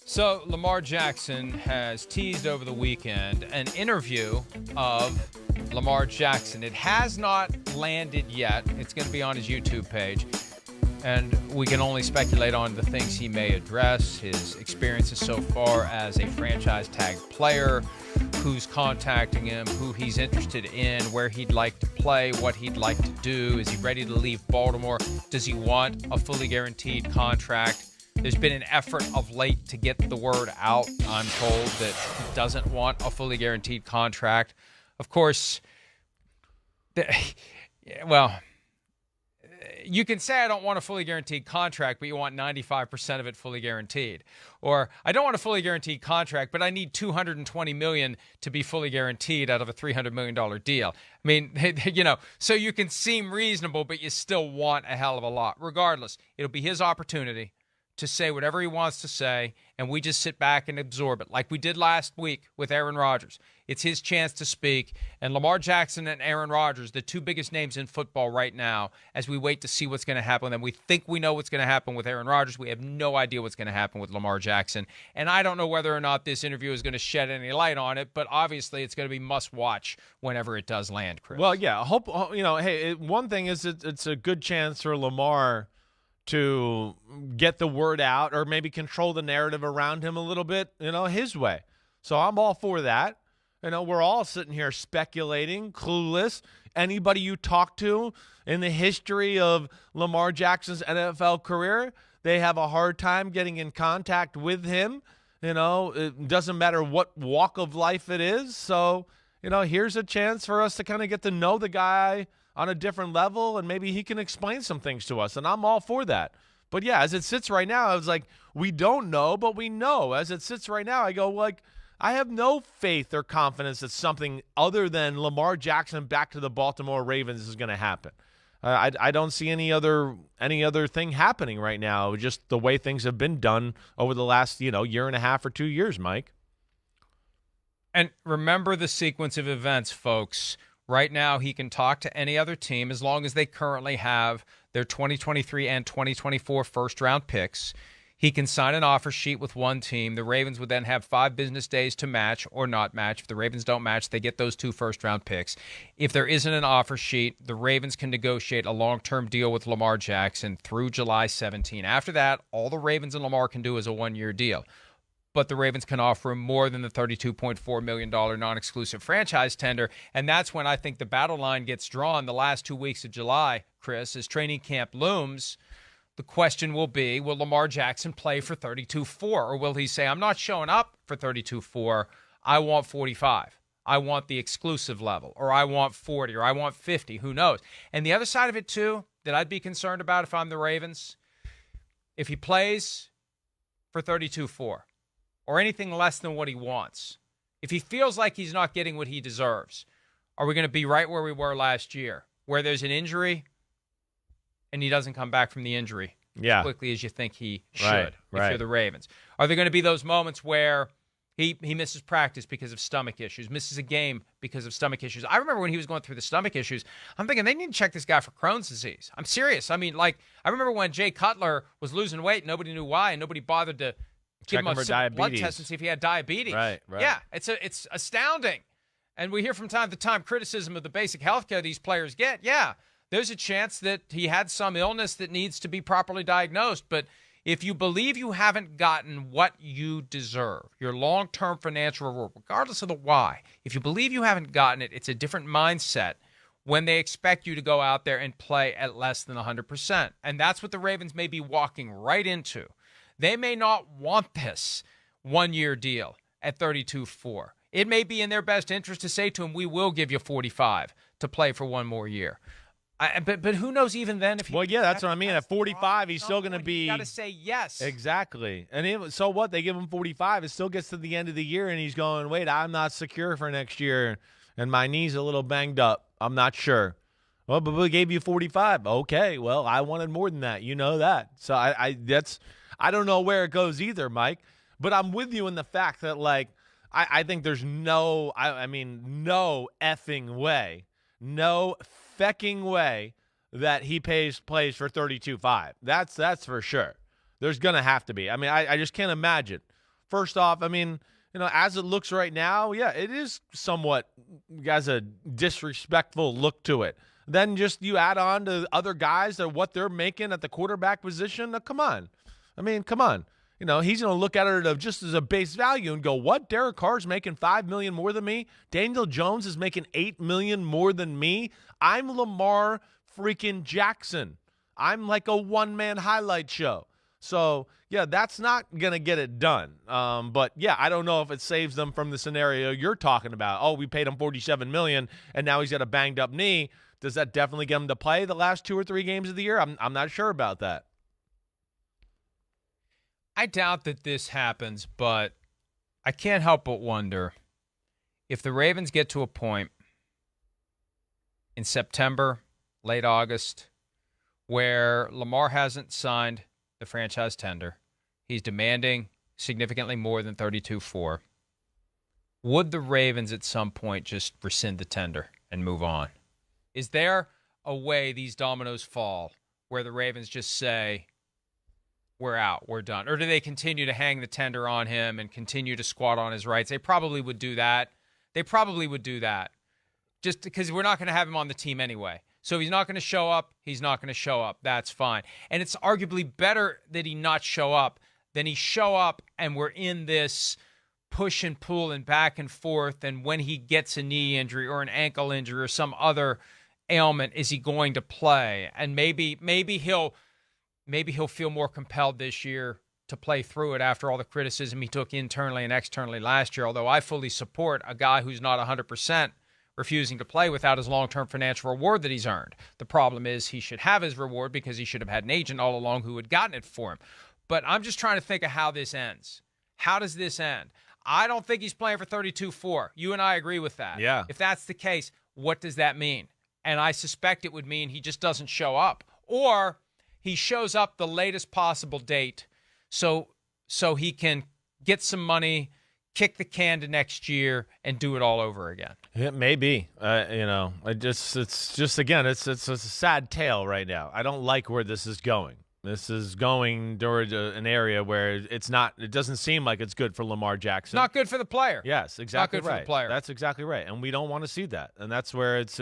So Lamar Jackson has teased over the weekend an interview of Lamar Jackson. It has not landed yet. It's going to be on his YouTube page. And we can only speculate on the things he may address, his experiences so far as a franchise tag player, who's contacting him, who he's interested in, where he'd like to play, what he'd like to do. Is he ready to leave Baltimore? Does he want a fully guaranteed contract? There's been an effort of late to get the word out, I'm told, that he doesn't want a fully guaranteed contract. Of course, you can say I don't want a fully guaranteed contract, but you want 95% of it fully guaranteed. Or I don't want a fully guaranteed contract, but I need $220 million to be fully guaranteed out of a $300 million deal. I mean, so you can seem reasonable, but you still want a hell of a lot. Regardless, it'll be his opportunity to say whatever he wants to say, and we just sit back and absorb it, like we did last week with Aaron Rodgers. It's his chance to speak, and Lamar Jackson and Aaron Rodgers, the two biggest names in football right now, as we wait to see what's going to happen with them. We think we know what's going to happen with Aaron Rodgers. We have no idea what's going to happen with Lamar Jackson, and I don't know whether or not this interview is going to shed any light on it, but obviously it's going to be must-watch whenever it does land, Chris. Well, yeah, one thing is it's a good chance for Lamar to get the word out or maybe control the narrative around him a little bit, his way. So I'm all for that. We're all sitting here speculating, clueless. Anybody you talk to in the history of Lamar Jackson's NFL career, they have a hard time getting in contact with him. It doesn't matter what walk of life it is. So, here's a chance for us to kind of get to know the guy on a different level, and maybe he can explain some things to us, and I'm all for that. But yeah, as it sits right now, I was like, we don't know, but we know. As it sits right now, I go, I have no faith or confidence that something other than Lamar Jackson back to the Baltimore Ravens is going to happen. I don't see any other thing happening right now, just the way things have been done over the last, year and a half or 2 years, Mike. And remember the sequence of events, folks. Right now, he can talk to any other team as long as they currently have their 2023 and 2024 first-round picks. He can sign an offer sheet with one team. The Ravens would then have 5 business days to match or not match. If the Ravens don't match, they get those 2 first-round picks. If there isn't an offer sheet, the Ravens can negotiate a long-term deal with Lamar Jackson through July 17. After that, all the Ravens and Lamar can do is a one-year deal. But the Ravens can offer him more than the $32.4 million non-exclusive franchise tender, and that's when I think the battle line gets drawn the last 2 weeks of July, Chris, as training camp looms. The question will be, will Lamar Jackson play for 32-4, or will he say, I'm not showing up for 32-4, I want 45. I want the exclusive level, or I want 40, or I want 50, who knows? And the other side of it, too, that I'd be concerned about if I'm the Ravens, if he plays for 32-4, or anything less than what he wants, if he feels like he's not getting what he deserves, are we going to be right where we were last year, where there's an injury and he doesn't come back from the injury as quickly as you think he should if you're the Ravens? Are there going to be those moments where he misses practice because of stomach issues, misses a game because of stomach issues? I remember when he was going through the stomach issues, I'm thinking they need to check this guy for Crohn's disease. I'm serious. I mean, I remember when Jay Cutler was losing weight, nobody knew why, and nobody bothered to give him a blood test and see if he had diabetes. Right. Yeah, it's astounding. And we hear from time to time criticism of the basic health care these players get. Yeah, there's a chance that he had some illness that needs to be properly diagnosed. But if you believe you haven't gotten what you deserve, your long-term financial reward, regardless of the why, if you believe you haven't gotten it, it's a different mindset when they expect you to go out there and play at less than 100%. And that's what the Ravens may be walking right into. They may not want this one-year deal at 32-4. It may be in their best interest to say to him, we will give you 45 to play for one more year. But who knows even then if he... Well, yeah, that's what I mean. At 45, he's still going to be... You got to say yes. Exactly. And so what? They give him 45. It still gets to the end of the year, and he's going, wait, I'm not secure for next year, and my knee's a little banged up. I'm not sure. Well, but we gave you 45. Okay, well, I wanted more than that. You know that. So I don't know where it goes either, Mike. But I'm with you in the fact that, I think there's no effing way, no fecking way that he plays for 32-5. That's for sure. There's going to have to be. I mean, I just can't imagine first off, I mean, as it looks right now, yeah, it is somewhat has a disrespectful look to it. Then just you add on to other guys that what they're making at the quarterback position. Now, come on. I mean, come on. He's going to look at it just as a base value and go, what? Derek Carr's making $5 million more than me? Daniel Jones is making $8 million more than me? I'm Lamar freaking Jackson. I'm like a one-man highlight show. So, yeah, that's not going to get it done. But, yeah, I don't know if it saves them from the scenario you're talking about. Oh, we paid him $47 million, and now he's got a banged-up knee. Does that definitely get him to play the last 2 or 3 games of the year? I'm not sure about that. I doubt that this happens, but I can't help but wonder if the Ravens get to a point in September, late August, where Lamar hasn't signed the franchise tender. He's demanding significantly more than 32-4. Would the Ravens at some point just rescind the tender and move on? Is there a way these dominoes fall where the Ravens just say, we're out, we're done? Or do they continue to hang the tender on him and continue to squat on his rights? They probably would do that. Just because we're not going to have him on the team anyway. So if he's not going to show up, he's not going to show up. That's fine. And it's arguably better that he not show up than he show up and we're in this push and pull and back and forth. And when he gets a knee injury or an ankle injury or some other ailment, is he going to play? And maybe he'll feel more compelled this year to play through it after all the criticism he took internally and externally last year, although I fully support a guy who's not 100% refusing to play without his long-term financial reward that he's earned. The problem is he should have his reward because he should have had an agent all along who had gotten it for him. But I'm just trying to think of how this ends. How does this end? I don't think he's playing for 32-4. You and I agree with that. Yeah. If that's the case, what does that mean? And I suspect it would mean he just doesn't show up. Or he shows up the latest possible date so he can get some money, kick the can to next year, and do it all over again. It may be. It's a sad tale right now. I don't like where this is going. This is going toward an area where it doesn't seem like it's good for Lamar Jackson. Not good for the player. Yes, exactly not good right. for the player. That's exactly right. And we don't want to see that. And that's where it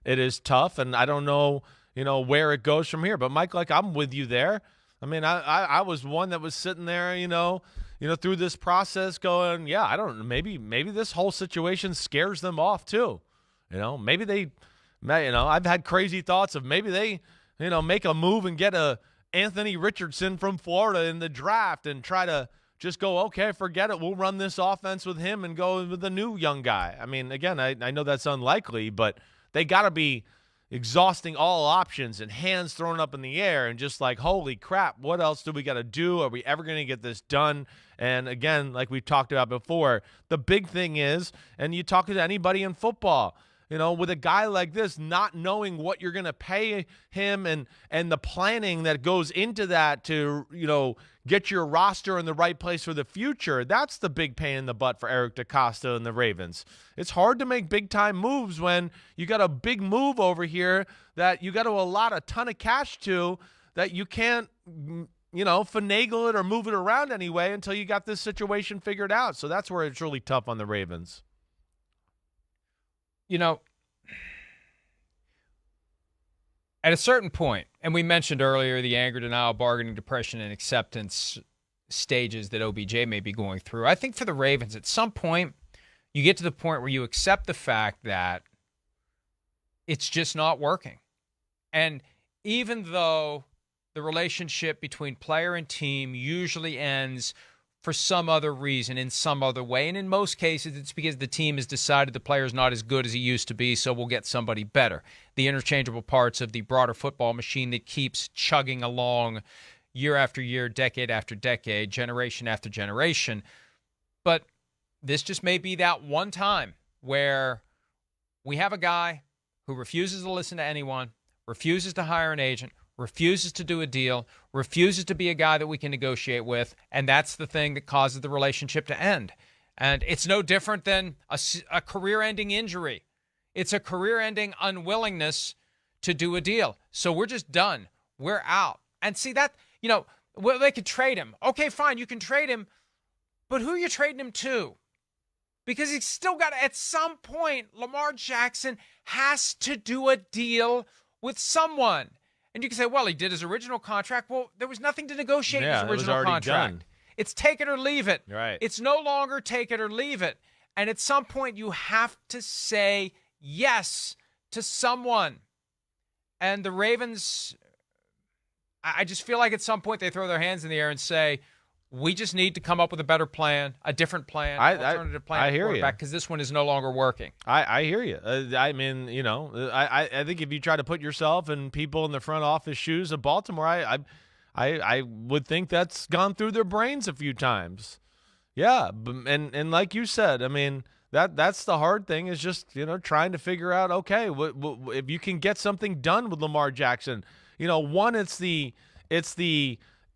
is tough. And I don't know, where it goes from here. But Mike, I'm with you there. I mean, I was one that was sitting there, through this process going, yeah, I don't know, maybe this whole situation scares them off too. I've had crazy thoughts of maybe they, make a move and get a Anthony Richardson from Florida in the draft and try to just go, okay, forget it. We'll run this offense with him and go with the new young guy. I mean, again, I know that's unlikely, but they got to be exhausting all options and hands thrown up in the air and just like, holy crap, what else do we got to do? Are we ever going to get this done? And again, like we talked about before, the big thing is, and you talk to anybody in football, with a guy like this, not knowing what you're going to pay him and the planning that goes into that to, get your roster in the right place for the future, that's the big pain in the butt for Eric DeCosta and the Ravens. It's hard to make big-time moves when you got a big move over here that you got to allot a ton of cash to that you can't, finagle it or move it around anyway until you got this situation figured out. So that's where it's really tough on the Ravens. At a certain point, and we mentioned earlier the anger, denial, bargaining, depression, and acceptance stages that OBJ may be going through. I think for the Ravens, at some point, you get to the point where you accept the fact that it's just not working. And even though the relationship between player and team usually ends for some other reason, in some other way. And in most cases, it's because the team has decided the player's not as good as he used to be, so we'll get somebody better. The interchangeable parts of the broader football machine that keeps chugging along year after year, decade after decade, generation after generation. But this just may be that one time where we have a guy who refuses to listen to anyone, refuses to hire an agent, refuses to do a deal, refuses to be a guy that we can negotiate with, and that's the thing that causes the relationship to end. And it's no different than a career-ending injury. It's a career-ending unwillingness to do a deal. So we're just done. We're out. And see that, well, they could trade him. Okay, fine, you can trade him, But who are you trading him to? Because he's still got to, at some point, Lamar Jackson has to do a deal with someone. And you can say, well, he did his original contract. Well, there was nothing to negotiate in his original contract. Done. It's take it or leave it. Right. It's no longer take it or leave it. And at some point, you have to say yes to someone. And the Ravens, I just feel like at some point they throw their hands in the air and say, we just need to come up with a better plan, a different plan, alternative plan. I hear you. Because this one is no longer working. I hear you. I mean, you know, I think if you try to put yourself and people in the front office shoes of Baltimore, I would think that's gone through their brains a few times. Yeah, and like you said, I mean, that's the hard thing is just, you know, trying to figure out, okay, what if you can get something done with Lamar Jackson. You know, one,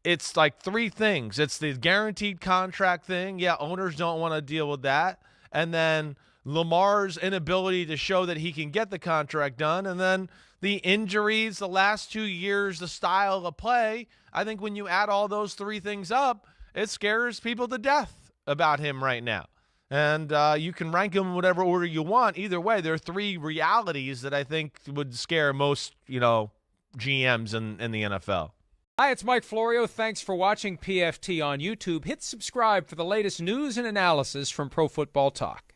it's like three things. It's the guaranteed contract thing. Yeah, owners don't want to deal with that. And then Lamar's inability to show that he can get the contract done. And then the injuries, the last 2 years, the style of play. I think when you add all those three things up, it scares people to death about him right now. And you can rank them in whatever order you want. Either way, there are three realities that I think would scare most, you know, GMs in the NFL. Hi, it's Mike Florio. Thanks for watching PFT on YouTube. Hit subscribe for the latest news and analysis from Pro Football Talk.